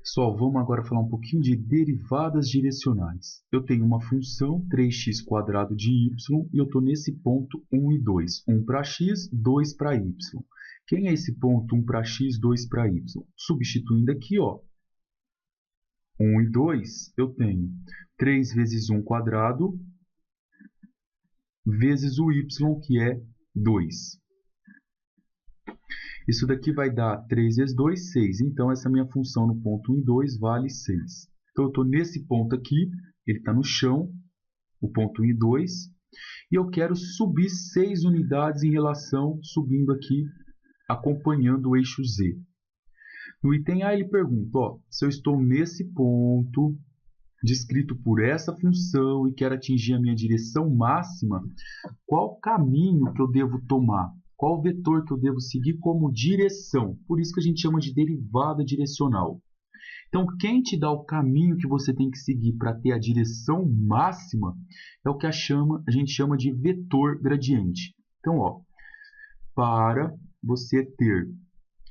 Pessoal, vamos agora falar um pouquinho de derivadas direcionais. Eu tenho uma função 3x² de y e eu estou nesse ponto 1 e 2. 1 para x, 2 para y. Quem é esse ponto 1 para x, 2 para y? Substituindo aqui, ó, 1 e 2, eu tenho 3 vezes 1² vezes o y, que é 2. Isso daqui vai dar 3 vezes 2, 6. Então, essa minha função no ponto 1 e 2 vale 6. Então, eu estou nesse ponto aqui, ele está no chão, o ponto 1 e 2, e eu quero subir 6 unidades em relação, subindo aqui, acompanhando o eixo Z. No item A, ele pergunta, ó, se eu estou nesse ponto, descrito por essa função, e quero atingir a minha direção máxima, qual caminho que eu devo tomar? Qual vetor que eu devo seguir como direção? Por isso que a gente chama de derivada direcional. Então, quem te dá o caminho que você tem que seguir para ter a direção máxima é o que a gente chama de vetor gradiente. Então, ó, para você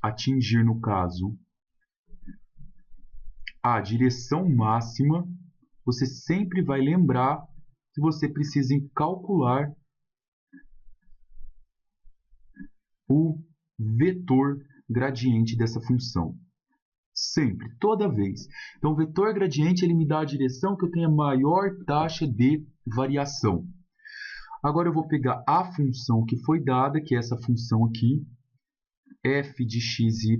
atingir, no caso, a direção máxima, você sempre vai lembrar que você precisa calcular o vetor gradiente dessa função. Sempre, toda vez. Então, o vetor gradiente ele me dá a direção que eu tenho a maior taxa de variação. Agora, eu vou pegar a função que foi dada, que é essa função aqui, f de x, y,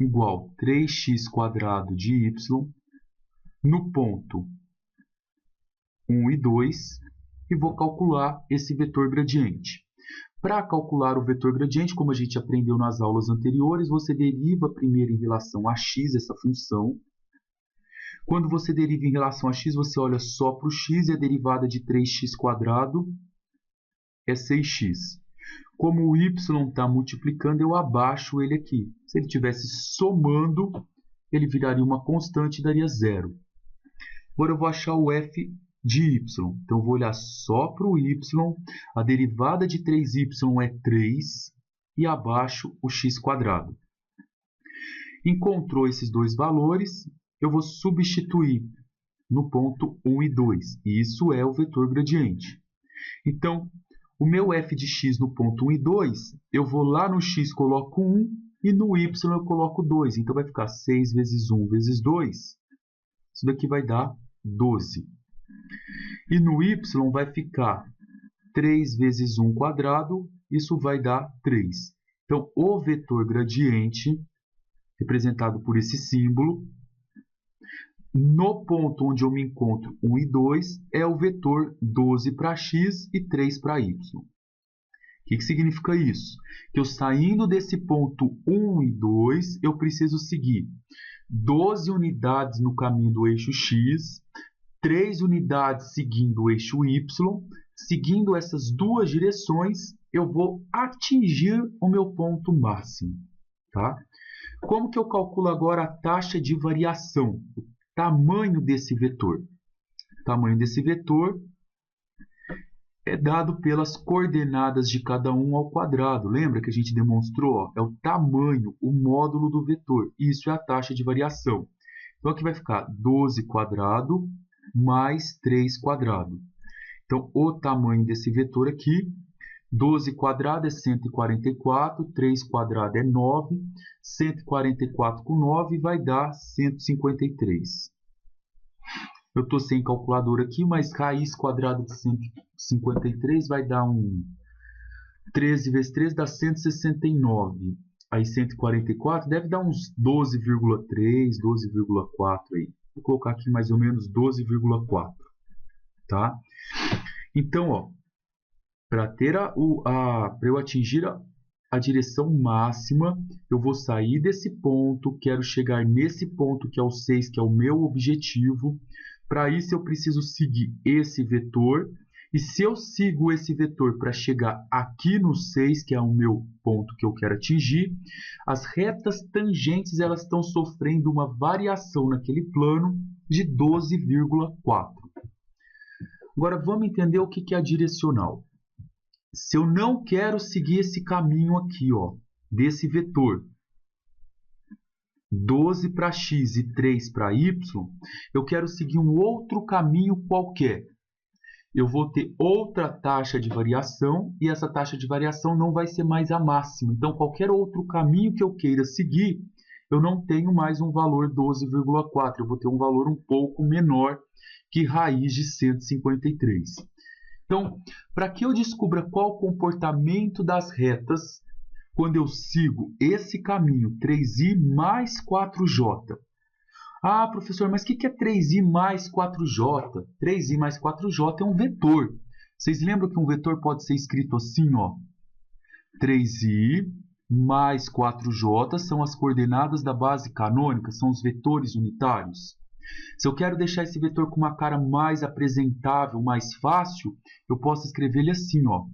igual 3x² de y, no ponto 1 e 2, e vou calcular esse vetor gradiente. Para calcular o vetor gradiente, como a gente aprendeu nas aulas anteriores, você deriva primeiro em relação a x, essa função. Quando você deriva em relação a x, você olha só para o x, e a derivada de 3x² é 6x. Como o y está multiplicando, eu abaixo ele aqui. Se ele estivesse somando, ele viraria uma constante e daria 0. Agora eu vou achar o f de y. Então, eu vou olhar só para o y, a derivada de 3y é 3, e abaixo o x². Encontrou esses dois valores, eu vou substituir no ponto 1 e 2, e isso é o vetor gradiente. Então, o meu f de x no ponto 1 e 2, eu vou lá no x, coloco 1, e no y eu coloco 2. Então, vai ficar 6 vezes 1 vezes 2, isso daqui vai dar 12. E no y vai ficar 3 vezes 1², isso vai dar 3. Então, o vetor gradiente, representado por esse símbolo, no ponto onde eu me encontro 1 e 2, é o vetor 12 para x e 3 para y. O que significa isso? Que eu saindo desse ponto 1 e 2, eu preciso seguir 12 unidades no caminho do eixo x, 3 unidades seguindo o eixo y. Seguindo essas duas direções, eu vou atingir o meu ponto máximo. Tá? Como que eu calculo agora a taxa de variação? O tamanho desse vetor. O tamanho desse vetor é dado pelas coordenadas de cada um ao quadrado. Lembra que a gente demonstrou? Ó, é o tamanho, o módulo do vetor. Isso é a taxa de variação. Então, aqui vai ficar 12² mais 3². Então, o tamanho desse vetor aqui, 12² é 144, 3² é 9, 144 com 9 vai dar 153. Eu estou sem calculadora aqui, mas raiz quadrada de 153 vai dar 13 vezes 3 dá 169. Aí 144 deve dar uns 12,3, 12,4 aí. Vou colocar aqui mais ou menos 12,4, tá? Então, ó, para eu atingir a direção máxima, eu vou sair desse ponto, quero chegar nesse ponto que é o 6, que é o meu objetivo. Para isso, eu preciso seguir esse vetor. E se eu sigo esse vetor para chegar aqui no 6, que é o meu ponto que eu quero atingir, as retas tangentes elas estão sofrendo uma variação naquele plano de 12,4. Agora, vamos entender o que é a direcional. Se eu não quero seguir esse caminho aqui, ó, desse vetor, 12 para x e 3 para y, eu quero seguir um outro caminho qualquer. Eu vou ter outra taxa de variação e essa taxa de variação não vai ser mais a máxima. Então, qualquer outro caminho que eu queira seguir, eu não tenho mais um valor 12,4. Eu vou ter um valor um pouco menor que raiz de 153. Então, para que eu descubra qual o comportamento das retas quando eu sigo esse caminho 3i mais 4j? Ah, professor, mas o que é 3i mais 4j? 3i mais 4j é um vetor. Vocês lembram que um vetor pode ser escrito assim, ó? 3i mais 4j são as coordenadas da base canônica, são os vetores unitários. Se eu quero deixar esse vetor com uma cara mais apresentável, mais fácil, eu posso escrever ele assim, ó.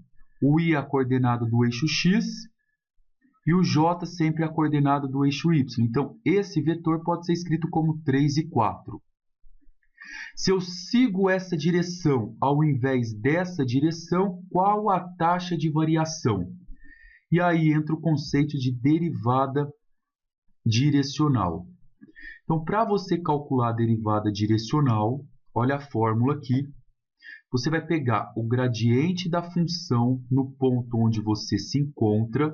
O i é a coordenada do eixo x, e o j sempre é a coordenada do eixo y. Então, esse vetor pode ser escrito como 3 e 4. Se eu sigo essa direção ao invés dessa direção, qual a taxa de variação? E aí entra o conceito de derivada direcional. Então, para você calcular a derivada direcional, olha a fórmula aqui. Você vai pegar o gradiente da função no ponto onde você se encontra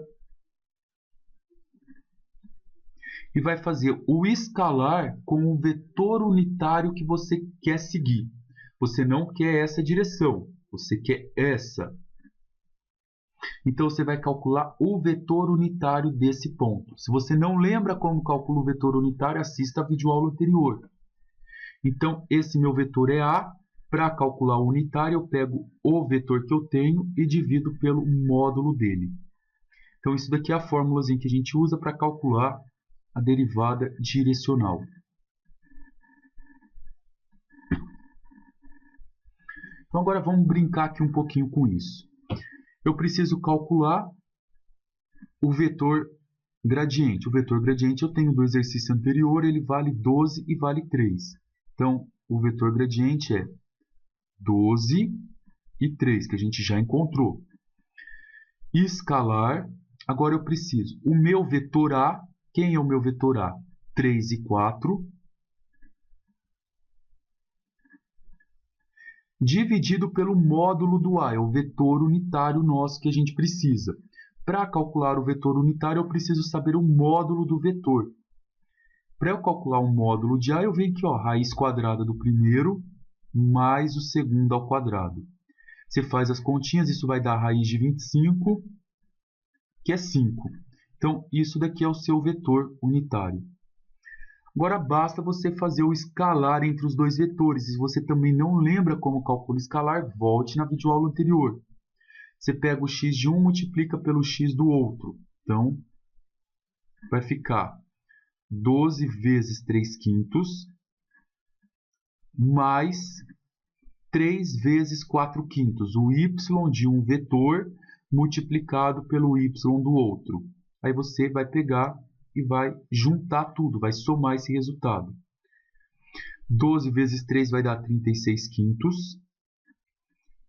e vai fazer o escalar com o vetor unitário que você quer seguir. Você não quer essa direção, você quer essa. Então, você vai calcular o vetor unitário desse ponto. Se você não lembra como calcula o vetor unitário, assista a videoaula anterior. Então, esse meu vetor é A. Para calcular o unitário, eu pego o vetor que eu tenho e divido pelo módulo dele. Então, isso daqui é a fórmula que a gente usa para calcular a derivada direcional. Então, agora vamos brincar aqui um pouquinho com isso. Eu preciso calcular o vetor gradiente. O vetor gradiente eu tenho do exercício anterior, ele vale 12 e vale 3. Então, o vetor gradiente é 12 e 3, que a gente já encontrou. Escalar, agora eu preciso. O meu vetor A, quem é o meu vetor A? 3 e 4. Dividido pelo módulo do A, é o vetor unitário nosso que a gente precisa. Para calcular o vetor unitário, eu preciso saber o módulo do vetor. Para eu calcular o módulo de A, eu venho aqui, ó, raiz quadrada do primeiro mais o segundo ao quadrado. Você faz as continhas, isso vai dar a raiz de 25, que é 5. Então, isso daqui é o seu vetor unitário. Agora, basta você fazer o escalar entre os dois vetores. Se você também não lembra como calcula escalar, volte na videoaula anterior. Você pega o x de um, multiplica pelo x do outro. Então, vai ficar 12 vezes 3/5 mais 3 vezes 4/5. O y de um vetor multiplicado pelo y do outro. Aí você vai pegar e vai juntar tudo, vai somar esse resultado. 12 vezes 3 vai dar 36/5.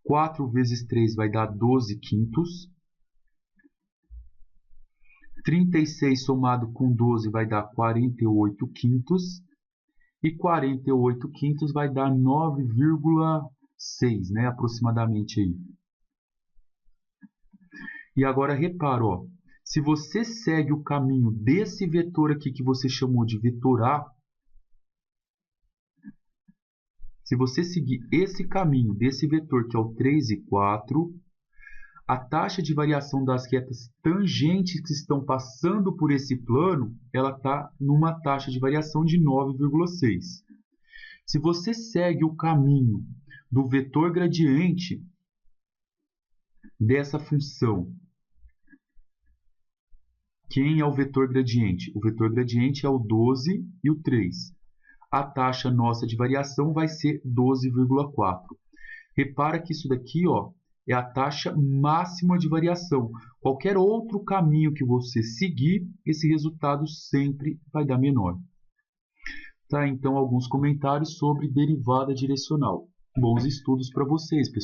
4 vezes 3 vai dar 12/5. 36 somado com 12 vai dar 48/5. E 48/5 vai dar 9,6, né, aproximadamente aí. E agora repara, ó, se você segue o caminho desse vetor aqui que você chamou de vetor A, se você seguir esse caminho desse vetor que é o 3 e 4, a taxa de variação das retas tangentes que estão passando por esse plano, ela está numa taxa de variação de 9,6. Se você segue o caminho do vetor gradiente dessa função, quem é o vetor gradiente? O vetor gradiente é o 12 e o 3. A taxa nossa de variação vai ser 12,4. Repara que isso daqui, ó, é a taxa máxima de variação. Qualquer outro caminho que você seguir, esse resultado sempre vai dar menor. Tá, então, alguns comentários sobre derivada direcional. Bons estudos para vocês, pessoal.